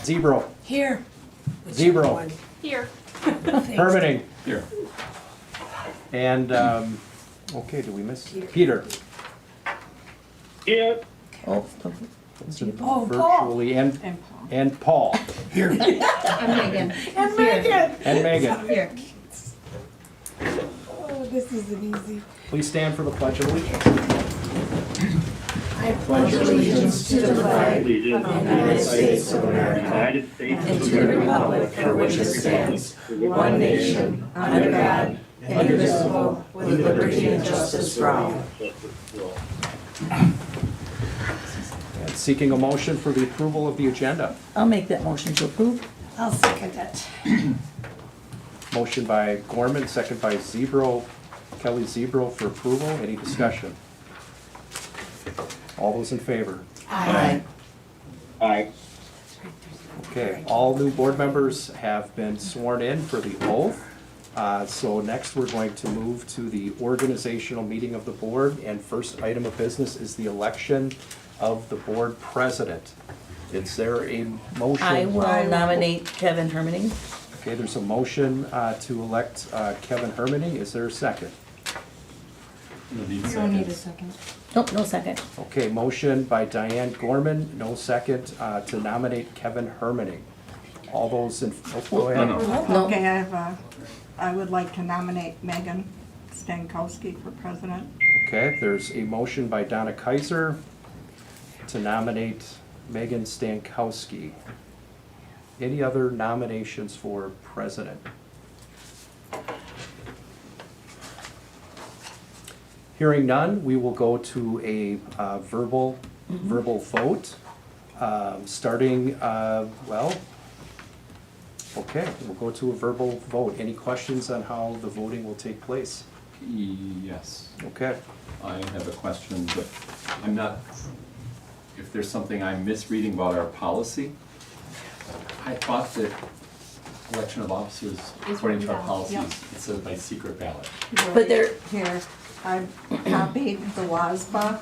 Zebro. Here. Zebro. Here. Hermaning. Here. And, okay, do we miss Peter? Here. Oh, Paul. Virtually, and Paul, and Megan. And Megan. and Megan. Here. Oh, this isn't easy. Please stand for the Pledge of Allegiance. I pledge allegiance to the flag of the United States of America United States and to the republic for which it stands, one nation, under God, indivisible, with liberty and justice for all. And seeking a motion for the approval of the agenda. I'll make that motion to approve. I'll second it. Motion by Gorman, second by Zebro, Kelly Zebro for approval. Any discussion? All those in favor? Aye. Aye. Okay, all new board members have been sworn in for the oath. So next, we're going to move to the organizational meeting of the board, and first item of business is the election of the board president. Is there a motion? I will nominate Kevin Hermaning. Okay, there's a motion to elect Kevin Hermaning. Is there a second? You don't need a second. Nope, no second. Okay, motion by Diane Gorman, no second, to nominate Kevin Hermaning. All those in, oh, go ahead. No. Okay, I would like to nominate Megan Stankowski for president. Okay, there's a motion by Donna Kaiser to nominate Megan Stankowski. Any other nominations for president? Hearing none, we will go to a verbal vote, starting, well, okay, we'll go to a verbal vote. Any questions on how the voting will take place? Yes, Okay. I have a question, but I'm not, if there's something I'm misreading about our policy, I thought that election of officers, according to our policies, it says by secret ballot. But there, Here, I copied the WASBA,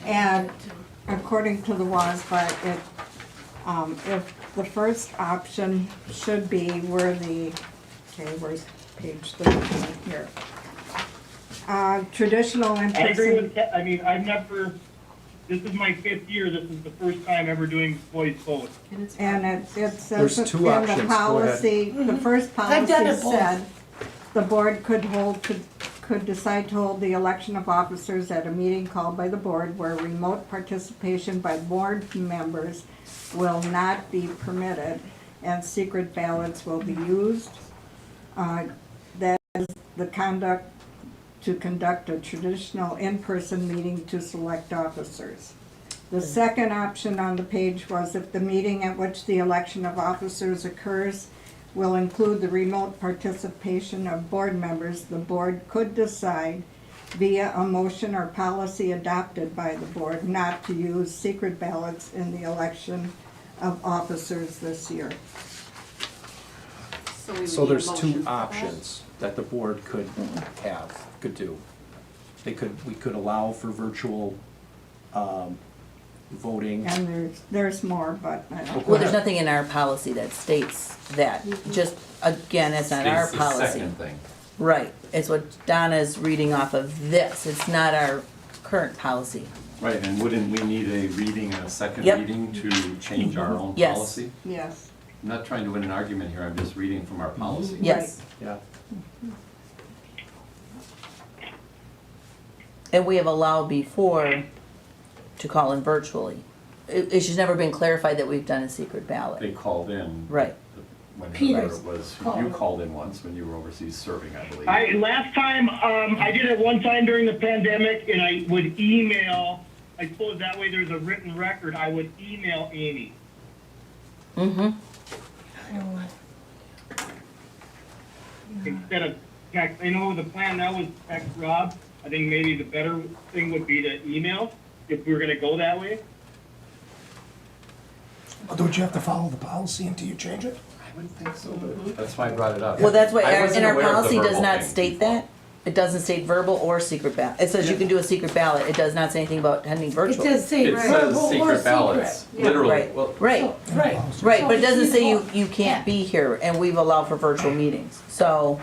and according to the WASBA, if the first option should be where the, okay, where's page 13 here? Traditional I agree in-person, with that. I mean, I've never, this is my 5th year, this is the first time ever doing voice vote. and it says There's in two options. the Go ahead. policy, the first I've done policy it both. said, the board could decide to hold the election of officers at a meeting called by the board where remote participation by board members will not be permitted and secret ballots will be used. That is the to conduct a traditional in-person meeting to select officers. The second option on the page was if the meeting at which the election of officers occurs will include the remote participation of board members, the board could decide via a motion or policy adopted by the board not to use secret ballots in the election of officers this year. So there's two options that the board could do. We could allow for virtual voting. And there's more, but I don't. well, there's nothing in our policy that states that. Just, again, it's not our States the policy. second thing. Right, it's what Donna's reading off of this. It's not our current policy. Right, and wouldn't we need a reading and a second Yep. reading to change our own Yes. policy? Yes. I'm not trying to win an argument here, I'm just reading from our policy. Yes. Yeah. And we have allowed before to call in virtually. It's just never been clarified that we've done a secret They ballot. called in. Right. Whenever Peters it was, called. you called in once when you were overseas serving, I believe. Last time, I did it one time during the pandemic, and I would email, I suppose that way there's a written record, I would email Amy. Mm-hmm. Instead of text. I know the plan now was text Rob. I think maybe the better thing would be to email, if we were gonna go that way. Well, don't you have to follow the policy until you change it? I wouldn't think so, but that's why I brought it up. Well, that's why, I wasn't and our aware of the policy does verbal not thing state before. that. It doesn't state verbal or secret ballot. It says you can do a secret ballot. It does not say anything about attending It virtual. does say It verbal says or secret ballots, secret. literally. Right, Well, right, Right. right, but it So doesn't it's say equal. you can't be here, and we've allowed for virtual meetings. So,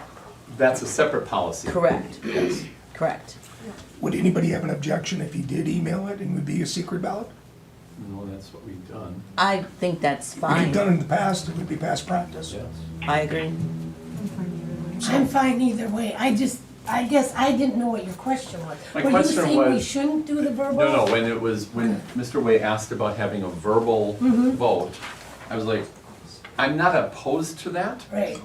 that's a separate policy. correct, Yes. correct. Would anybody have an objection if he did email it and would be a secret ballot? No, that's what we've done. I think that's What you've done fine. in the past, it would be past practice. Yes. I agree. I'm fine either way. I guess I didn't know what your question was. My Were you question saying we was- shouldn't do the verbal? No, when Mr. Way asked about having a verbal vote, I was like, I'm not opposed to that. Right.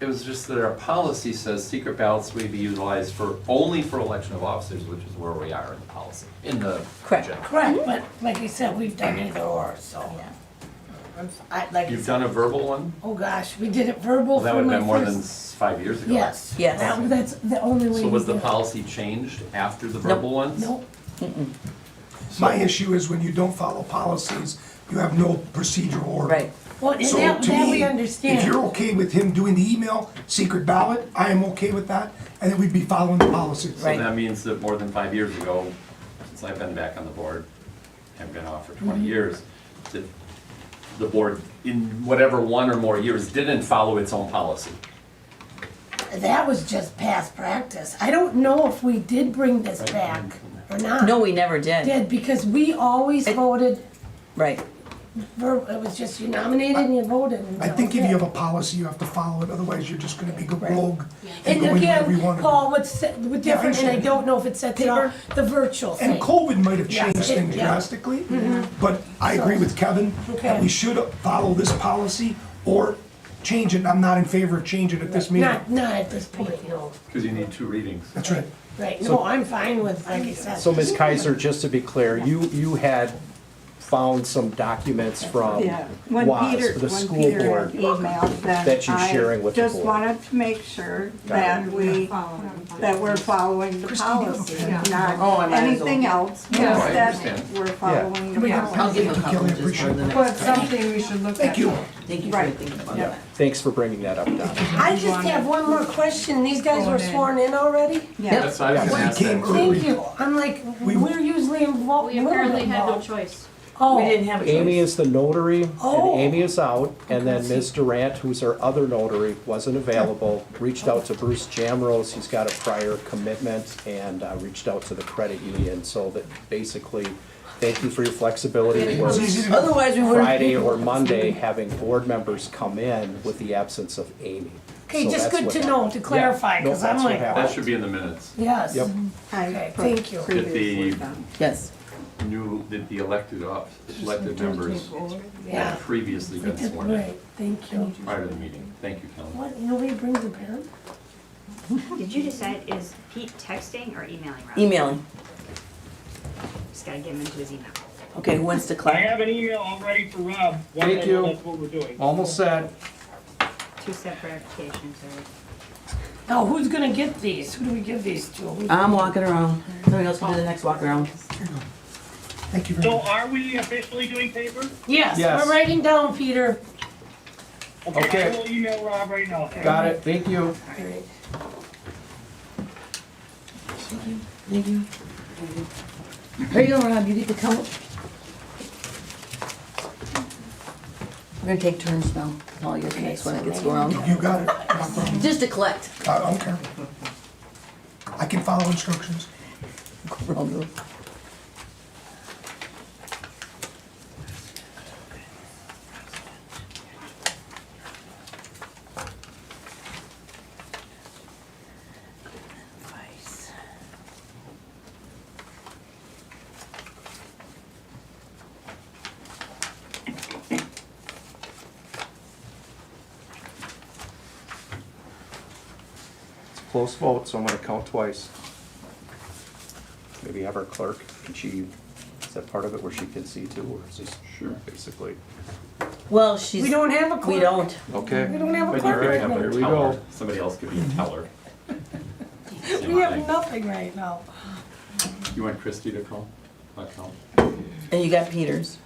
It was just that our policy says secret ballots may be utilized only for election of officers, which is where we are in the policy, in the Correct. agenda. Correct, but like I said, we've done either or, so. Like I You've said, done a verbal one? oh gosh, we did it verbal Well, that for would have my been more than first. 5 years ago. Yes. Yes. That's the only way So we was the did it. policy changed after the verbal ones? Nope. My issue is when you don't follow policies, you have no procedural order. Right. Well, and So that to we me, understand. if you're okay with him doing the email, secret ballot, I am okay with that, and then we'd be following the policies. So Right. that means that more than 5 years ago, since I've been back on the board, have been off for 20 years, that the board, in whatever 1 or more years, didn't follow its own policy. That was just past practice. I don't know if we did bring this back or not. No, we never did. Did, because we always voted, Right. it was just you nominated and you voted. and I that think was if you it. have a policy, you have to follow it, otherwise you're just gonna be rogue and And go in wherever you again, want to. Paul, what's different, and I don't know if it sets it off, the virtual And thing. COVID might have Yes, changed it- things yeah. drastically, but I agree with Kevin, Okay. that we should follow this policy or change it. I'm not in favor of changing it this meeting. Not at this point, no. Because you need 2 readings. That's right. Right, no, I'm fine with, like I said. So Ms. Kaiser, just to be clear, you had found some documents from Yeah, when WAS, Peter, the when school Peter board. emailed, then that you're sharing I with the just board. wanted to make sure that that we're following the policy, Oh, I not might as anything well. else, I just that understand. we're following the I'll policy. give a Kelly, couple I just appreciate for the it. next. But something we should look at. Thank you. Thank you for Right. thinking about Yeah. that. Thanks for bringing that up, Donna. I just have one more question. These guys were sworn in already? Yeah, That's what I was Yeah, gonna we ask came that. early. Thank you. I'm like, We- we're usually involved. We apparently had no choice. Oh, We didn't have a choice. Amy is the notary, and Oh. Amy is out, and then Ms. Durant, who's our other notary, wasn't available, reached out to Bruce Jamrose, he's got a prior commitment, and reached out to the credit union, so that basically, thank you for your flexibility. It was It's easy to do. Otherwise, we would. Friday or Monday, having board members come in with the absence of Amy. okay, So just that's good what to happened. know, to clarify, Yeah, no, because I'm that's what like, happened. That should be in the minutes. yes. Yep. I Okay, put thank you. previously That the- done. Yes. That the elected members Yeah. had previously been sworn in Right, thank you. prior to the meeting. Thank you, Kelly. What, nobody brings a pen? Did you decide, is Pete texting or emailing Rob? Emailing. Just gotta get him into his email. Okay, who wants to I clarify? have an email already for Rob. once Thank I you. know That's what we're doing. Almost set. 2 separate applications, or Now, who's gonna get these? Who do we give these to? I'm walking around. Somebody else can do the next walk around. Thank you very So much. are we officially doing paper? Yes, Yes. we're writing down, Peter. Okay. I will email Rob right now. Got it, thank you. Alright. Thank you. There you go, Rob, you get to count. We're gonna take turns now. I'll get the next one that gets go around. You got it. No problem. Just to collect. I don't care. I can follow instructions. Go around the- It's a close vote, so I'm gonna count twice. Maybe have our clerk, can she, is that part of it where she can see too, or is this Sure. basically? Well, she's. We don't have a clerk. We don't. Okay. We don't have a But you clerk could right have now. a There we teller. go. Somebody else could be a teller. We have nothing right now. You want Christie to call? Call? And you got Peters.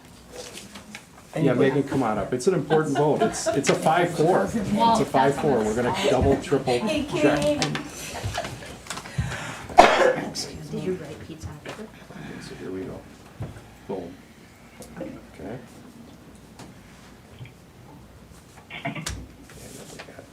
And Yeah, you- Megan, come on up, it's an important vote, it's a 5-4, it's a 5-4, we're gonna double, triple check. you write Pete's on a paper? Okay, so here we go. Boom. Okay. And then we got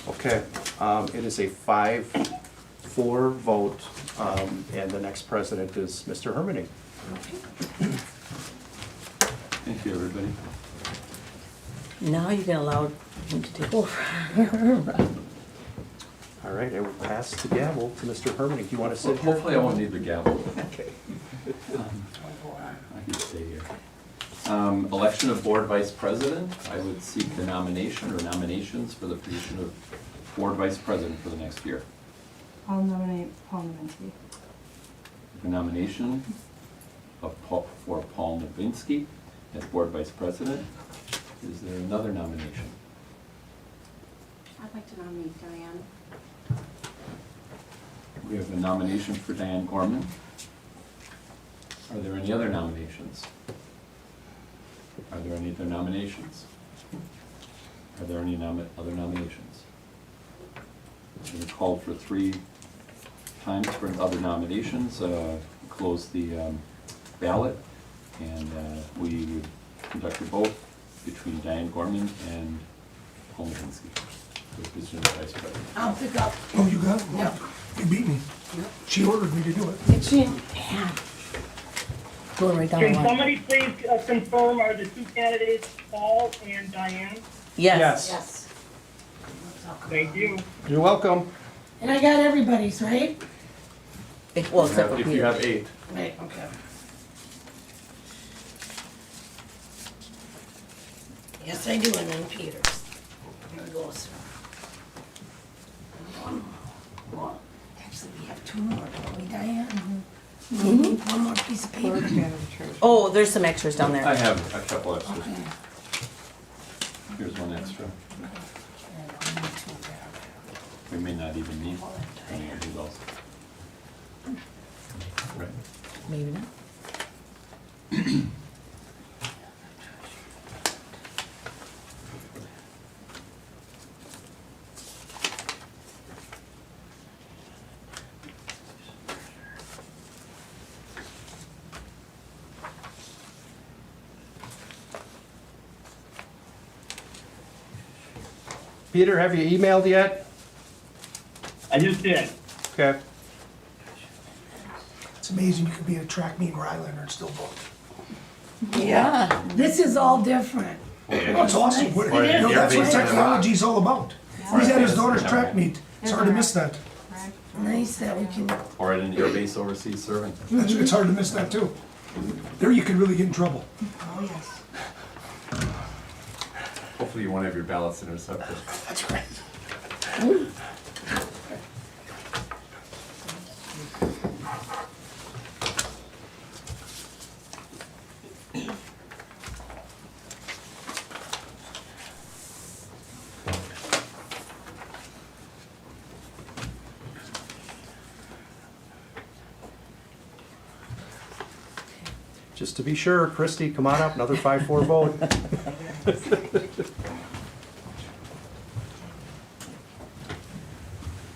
Okay, it is a 5-4 vote, and the next president is Mr. Hermany. Thank you, everybody. Now you can allow him to take over. All right, I will pass the gavel to Mr. Hermany. Do you want to sit here? Hopefully I won't need the gavel. Okay. I can stay here. Election of board vice president. I would seek the nomination or nominations for the position of board vice president for the next year. I'll nominate Paul Nowinski. The nomination for Paul Nowinski as board vice president. Is there another nomination? I'd like to nominate Diane. We have a nomination for Diane Gorman. Are there any other nominations? Are there any other nominations? Are there any other nominations? I'm going to call for 3 times for other nominations, close the ballot, and we would conduct a vote between Diane Gorman and Paul Nowinski for the position of vice president. I'll pick up. Oh, you got it? Yep. You beat me. She ordered me to do it. It's in hand. Go right down Can the line. somebody please confirm, are the 2 candidates Paul and Diane? Yes. Yes. Thank you. You're welcome. And I got everybody's, right? Well, except for If you Peter. have 8. Right, okay. Yes, I do, and then Peter's. Here goes. One. Actually, we have 2 more, don't we, Diane? One more piece of paper. Oh, there's some extras down I there. have a couple extras. Okay. Here's one extra. And I need 2 there. We may not even need any of these also. Right. Maybe not. Peter, have you emailed yet? I just did. Okay. It's amazing you could be at a track meet in Rylander and still vote. Yeah, this is all different. Oh, it's awesome. What- It is. That's what It's technology's all about. He's at his daughter's track meet. It's hard to miss that. Nice that we can, Or at an air base overseas serving. It's hard to miss that too. There you could really get in trouble. oh, yes. Hopefully you won't have your ballots intercepted. That's right. Just to be sure, Christie, come on up, another 5-4 vote.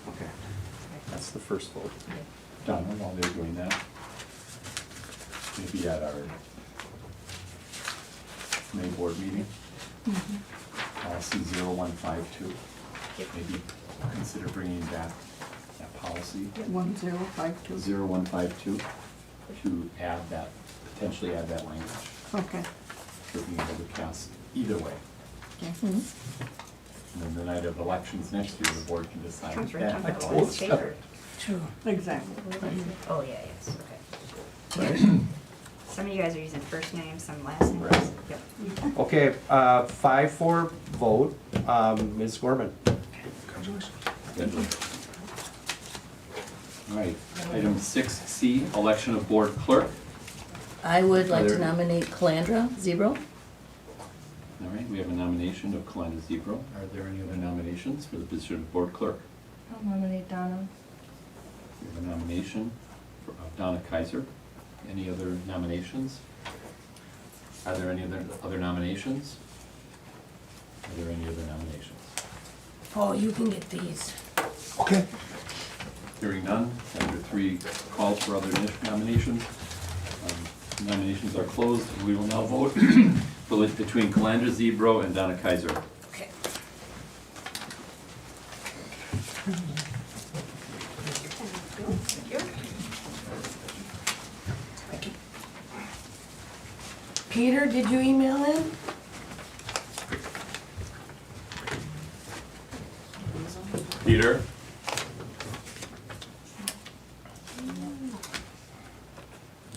Okay, that's the first vote. Donna, while they're doing that, maybe at our May board meeting, policy 0152, maybe consider bringing back that policy 1052. 0152 to add that, potentially add that language Okay. for being able to cast either way. Okay. And then the night of elections next year, the board can decide. Comes right down Yeah, to the last paper. True. Exactly. Oh, yeah, yes, okay. Some of you guys are using first names, some last names. Right. Yep. Okay, 5-4 vote, Ms. Gorman. Congratulations. Schedule. All right, item 6C, election of board clerk. I would like to Other- nominate Calandra Zebro. All right, we have a nomination of Kalina Zebro. Are there any other nominations for the position of board clerk? I'll nominate Donna. We have a nomination of Donna Kaiser. Any other nominations? Are there any other nominations? Are there any other nominations? Oh, you can get these. Okay, Hearing none, after 3 calls for other nominations, nominations are closed, and we will now vote between Calandra Zebro and Donna Kaiser. Okay. Peter, did you email in? Peter?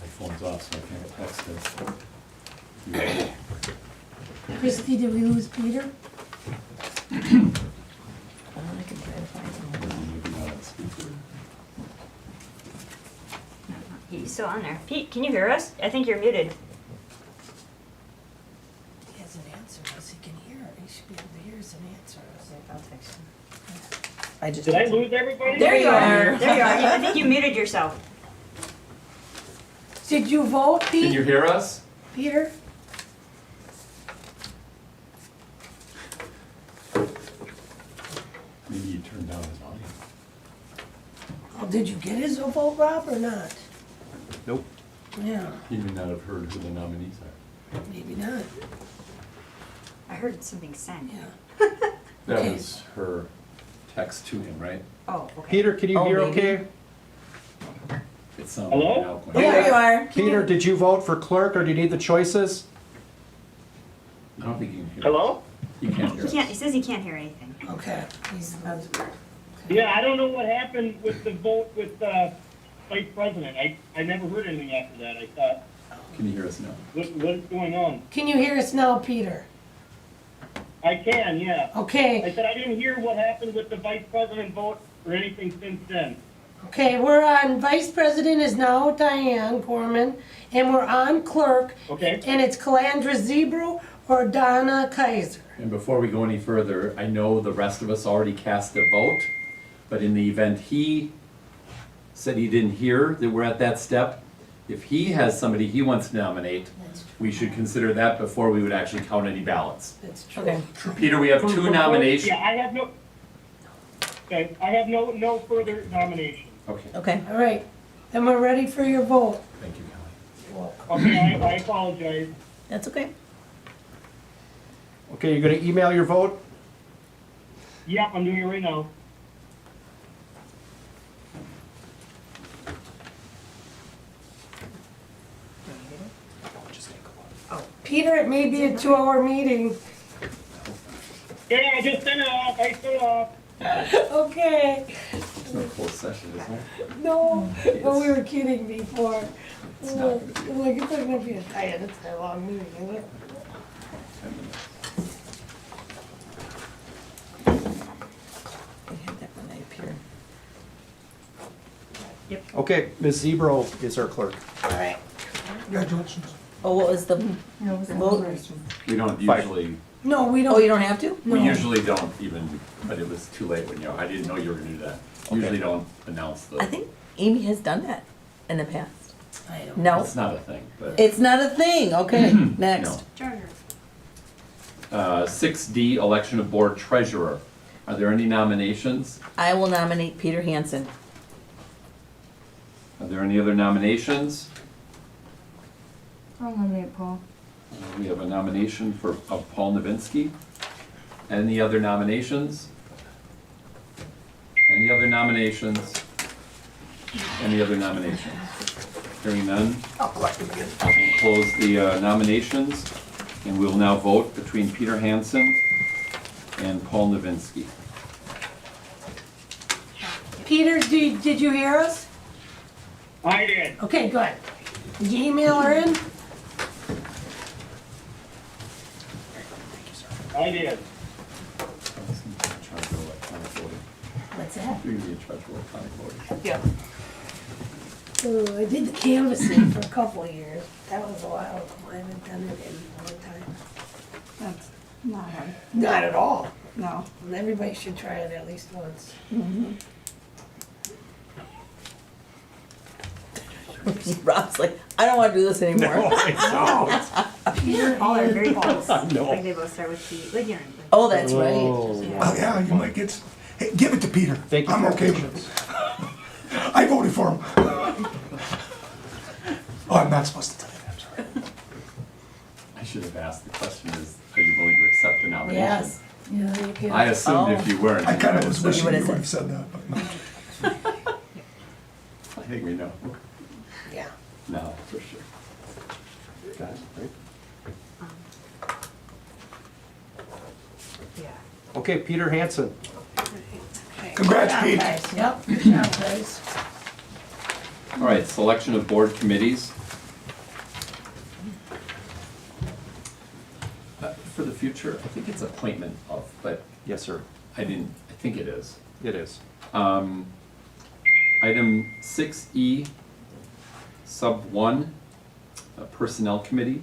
My phone's off, so I can't text it. Christie, did we lose Peter? I can try to find him. Maybe not on speaker. He's still on there. Pete, can you hear us? I think you're muted. He hasn't answered us. He can hear. He should be able to hear us and answer us. I'll text him. I just. Did I lose everybody? There you are. There you are. I think you muted yourself. Did you vote, Can you Pete? hear us? Peter? Maybe you turned down his volume. Oh, did you get his vote, Rob, or not? Nope. Yeah, He may not have heard who the nominees are. maybe not. I heard something sent. Yeah. That Okay. was her text to him, right? Oh, okay. Peter, can you Oh, hear maybe. okay? It sounded Hello? like Al Quinn. There you are. Peter, did you vote for clerk or do you need the choices? I don't think he can hear. Hello? He can't hear He us. can't. He says he can't hear anything. Okay. He's about to. Yeah, I don't know what happened with the vote with vice president. I never heard anything after that. I thought, Can you hear us now? what's going on? Can you hear us now, Peter? I can, yeah. I Okay, said I didn't hear what happened with the vice president vote or anything since then. okay, we're on, Vice President is now Diane Gorman, and we're on clerk, Okay? and it's Calandra Zebro or Donna Kaiser. And before we go any further, I know the rest of us already cast a vote, but in the event he said he didn't hear that we're at that step, if he has somebody he wants to nominate, we should consider that before we would actually count any ballots. That's true. Okay. Peter, we have 2 nominations. Yeah, I have no, okay, I have no further nominations. Okay, Okay. All right, then we're ready for your vote. thank you, Kelly. Okay, I apologize. That's okay. Okay, you're gonna email your vote? Yep, I'm doing it right now. Peter, it may be a 2-hour meeting. Yeah, I just sent it off. I sent it off. Okay, It's no closed session, is there? no, but we were kidding before. It's not gonna be. Like, it's not gonna be it's a long meeting, is it? 10 minutes. We had that when I appeared. Okay, Ms. Zebro is our clerk. All right. congratulations. Oh, what was the No, it was vote? We don't Five. usually, No, we Oh, you don't, don't have to? we No. usually don't even, but it was too late when you, I didn't know you were gonna do that. Usually don't announce the, I think Amy has done that in the past. I don't. No, it's not a thing, but. it's not a thing. Okay, next. Charger. 6D, election of board treasurer. Are there any nominations? I will nominate Peter Hansen. Are there any other nominations? I'll nominate Paul. We have a nomination of Paul Novinsky. Any other nominations? Any other nominations? Any other nominations? Hearing none, we'll close the nominations, and we will now vote between Peter Hansen and Paul Novinsky. Peter, did you hear us? I did. Okay, good. Did you email her in? I did. What's that? You're gonna be in charge of electronic voting. Yeah. I did the canvassing for a couple of years. That was a while ago. I haven't done it in a long time. That's not hard, Not at all. no. And everybody should try it at least once. Rob's like, I don't wanna do this anymore. Peter and Paul are very close. No. Like they both start with P, like, you know. Oh, that's right. Oh, Oh, yeah, you might get, hey, give it to Peter. Thank you I'm for okay your with patience. it. I voted for him. Oh, I'm not supposed to tell you that, I'm sorry. I should have asked, the question is, are you willing to accept the nomination? Yes. Yeah, you can. I assumed if you weren't. I kinda was wishing you would've would have said that, but no. I think we know. Yeah. No, for sure. Got it, right? Yeah. Okay, Peter Hansen. Congrats, Good job, Pete. guys. Yep, good job, guys. All right, selection of board committees. For the future, I think it's appointment of, but Yes, sir. I think it is. It is. Item 6E, sub 1, Personnel Committee.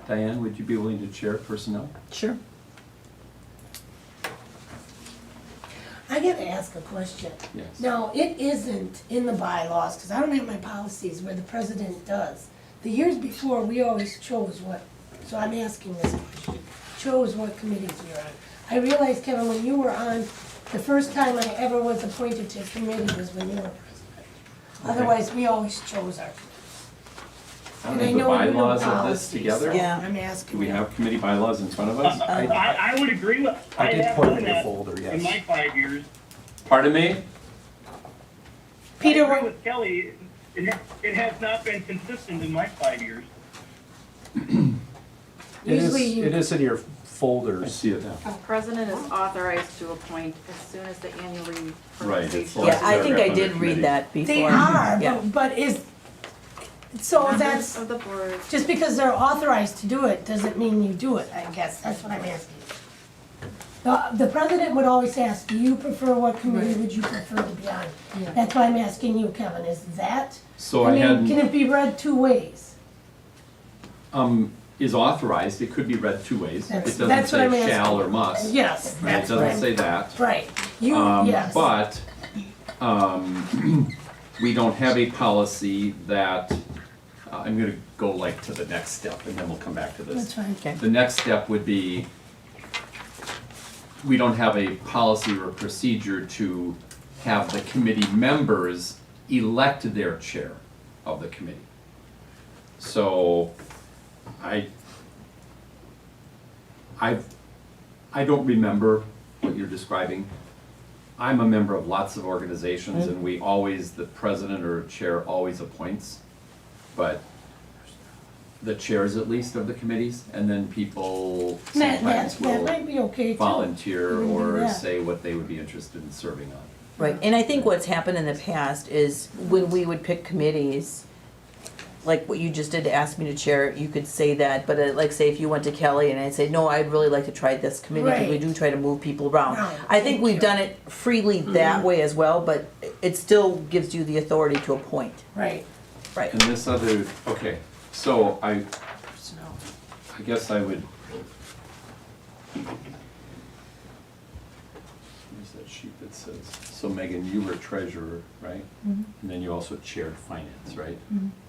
Diane, would you be willing to chair personnel? Sure. I gotta ask a question. Yes. Now, it isn't in the bylaws, because I don't have my policies where the president does. The years before, we always chose what, so I'm asking this question, chose what committees we were on. I realize, Kevin, when you were on, the first time I ever was appointed to a committee was when you were president. Otherwise, we always chose our committees. I don't And I have the know you know bylaws of this policies, together. so Yeah. I'm Do asking we you. have committee bylaws in front of us? I would agree with, I I did have put it done in your that folder, yes. in my 5 years. Pardon me? Peter, I agree what, with Kelly, it has not been consistent in my 5 years. Usually you- It is in your I folders. see it now. The president is authorized to appoint as soon as the annual Right, it's reorganization. Yeah, I think I Paragraph on the did committee. read that before. they are, Yeah. but is, so Members that's, of the board. just because they're authorized to do it, doesn't mean you do it, I guess, that's what I'm asking. The president would always ask, do you prefer, what committee would you prefer to be on? That's why I'm asking you, Kevin, is that, So I I mean, can had, it be read two ways? is authorized, it could be read two ways. It That's- doesn't that's what I'm say shall or asking. must. Yes, Right, it that's what doesn't I'm, say that. right, you, yes. But, we don't have a policy that, I'm gonna go like to the next step and then we'll come back to this. That's fine. Okay. The next step would be, we don't have a policy or procedure to have the committee members elect their chair of the committee. So, I don't remember what you're describing. I'm a member of lots of organizations and we always, the president or chair always appoints, but the chairs at least of the committees, and then people sometimes That will might be okay too. volunteer We can do or that. say what they would be interested in serving on. Right, and I think what's happened in the past is when we would pick committees, like what you just did to ask me to chair, you could say that, but like say if you went to Kelly and I'd say, no, I'd really like to try this committee, because we Right. do try to move people around. Right, I think thank we've you. done it freely that way as well, but it still gives you the authority to appoint. Right. Right. And this other, okay, so I guess I would. Where's that sheet that says, so Megan, you were treasurer, right? And then you also chaired finance, right?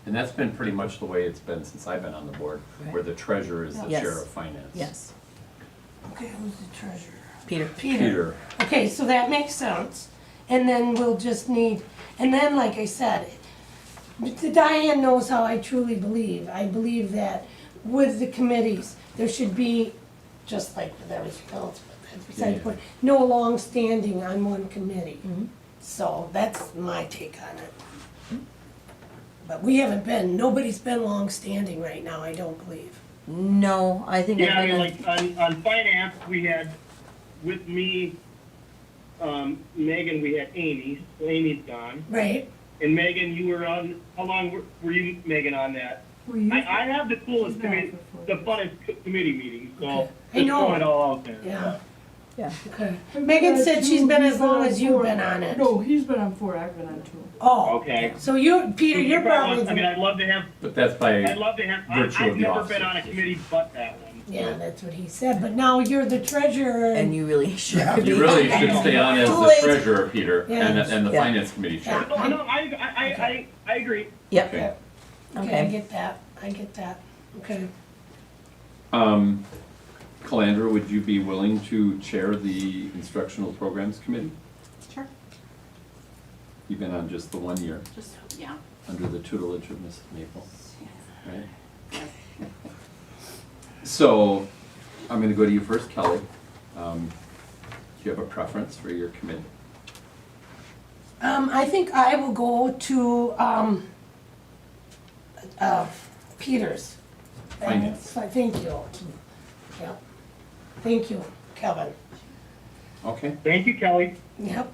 And that's been pretty much the way it's been since I've been on the board, where the treasurer is the Yes. chair of finance. Yes. Okay, who's the treasurer? Peter. Peter, Okay, so that makes sense. And then we'll just need, and then like I said, Diane knows how I truly believe. I believe that with the committees, there should be, just like with everything else, but that's beside the point, no long-standing on one committee. So that's my take on it. But we haven't been, nobody's been long-standing right now, I don't believe. No, I think Yeah, I I've mean, been, like, on finance, we had, with me, Megan, we had Amy, so Amy's gone. Right? And Megan, you were on, how long were you, Megan, on that? I have the coolest committee, the funnest committee meetings, so Okay. I just know. throwing it all out there. Yeah. Yeah. Okay. Megan said she's been as long as you've been on it. No, he's been on 4, I've been on 2. Oh. Okay. So you, Peter, you're probably. I mean, I'd love to have, But that's by I'd love to have, virtue of I've the never officer been on a position. committee but that one. Yeah, that's what he said, but now you're the treasurer And you really should Yeah. be. You really should stay on as Too the late. treasurer, Peter, and the Yeah. finance committee chair. No, I agree. Yep, Okay. Okay, I okay. get that, okay. Calandra, would you be willing to chair the instructional programs committee? Sure. You've been on just the 1 year, Just, yeah. under the tutelage of Miss Maple, right? So, I'm gonna go to you first, Kelly. Do you have a preference for your committee? I think I will go to, Peters. Finance. Thank you. Yep. Thank you, Kevin. Okay. Thank you, Kelly. Yep.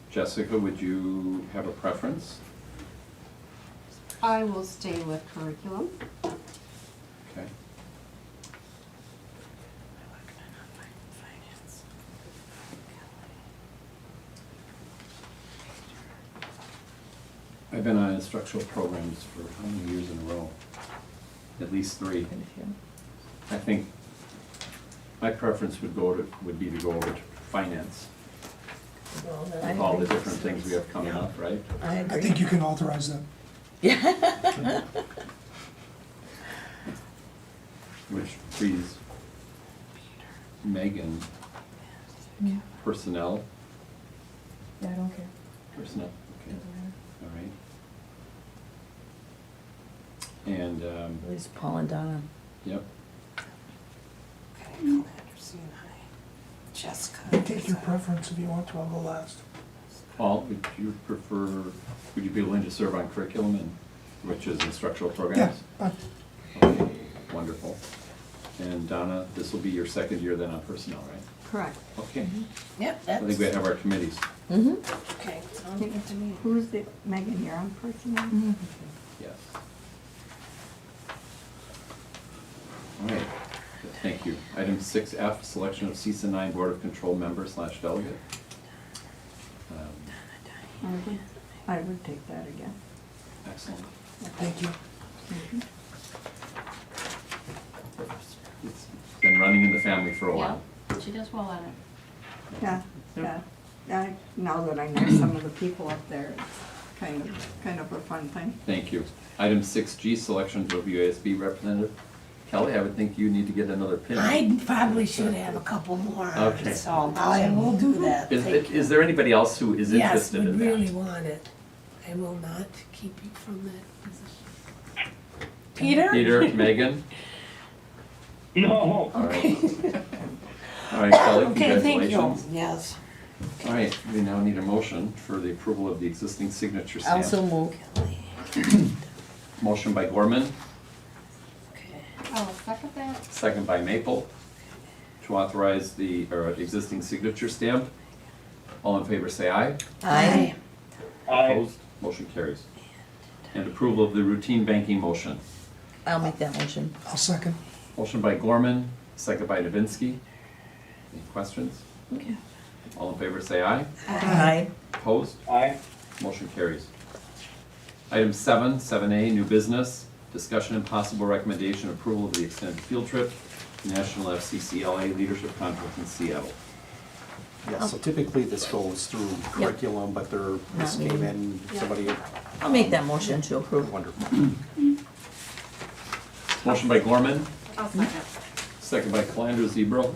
Jessica, would you have a preference? I will stay with curriculum. Okay. I've been on instructional programs for how many years in a row? At least 3. I think my preference would be to go over to finance, Well, then I with all the agree. different things we have coming up, right? I I agree. think you can authorize that. Which frees Megan, Yeah. personnel, Yeah, I don't care. personnel, okay, all right. And, At least Paul and Donna. yep, Jessica. You take your preference if you want to, I'll go last. Paul, would you prefer, would you be willing to serve on curriculum and, which is instructional Yeah, programs? fine. Okay, wonderful. And Donna, this will be your 2nd year then on personnel, right? Correct. Okay, Yep, I think we that's, have our committees. Mm-hmm. okay. Sounds good to me. Who's the, Megan, you're on personnel? Yes. All right, thank you. Item 6F, selection of CISA 9 Board of Control member / delegate. I would take that again. Excellent. Thank you. It's been running in the family for a while. Yeah, she does well at it. Yeah, Yep. yeah. Now that I know some of the people up there, it's kind of a fun thing. Thank you. Item 6G, selection of UASB representative. Kelly, I would think you need to get another pin. I probably should have a couple more, Okay. so I will do that. Thank you. Is there anybody else who is Yes, interested would in that? really want it. I will not keep you from that position. Peter? Peter, Megan? No. All right. All right, Kelly, Okay, thank you. congratulations. Yes. All right, we now need a motion for the approval of the existing signature stamp. Also move. Motion by Gorman, I'll second that. second by Maple, to authorize the existing signature stamp. All in favor say aye. Aye. Opposed? Motion carries. And approval of the routine banking motion. I'll make that motion. I'll second. Motion by Gorman, second by Davinsky. Any questions? Okay. All in favor say aye. Aye. Opposed? Aye. Motion carries. Item 7A, new business, discussion and possible recommendation approval of the extended field trip, National FCCLA Leadership Conference in Seattle. Yeah, so typically this goes through curriculum, but this Not came me. in, somebody, I'll make that motion to approve. wonderful. Motion by Gorman, I'll second. second by Calandra Zebro.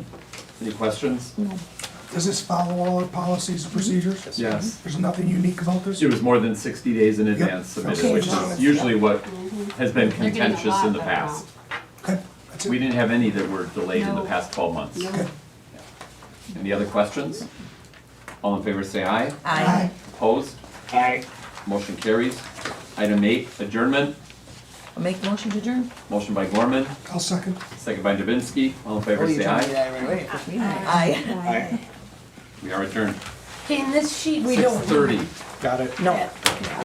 Any questions? Does this follow all our policies and procedures? Yes. There's nothing unique about this? It was more than 60 days in advance submitted, Okay. which is usually what has been They're getting a contentious lot in the better past. Okay, that's We it. didn't have any that were delayed in the No. past 12 months. Okay. Any other questions? All in favor say aye. Aye. Opposed? Aye. Motion carries. Item 8, adjournment. I'll make the motion to adjourn. Motion by Gorman, I'll second. second by Davinsky. All in favor say aye. Aye. Aye. We are adjourned. Okay, in this sheet, we don't. 6:30. Got it? No.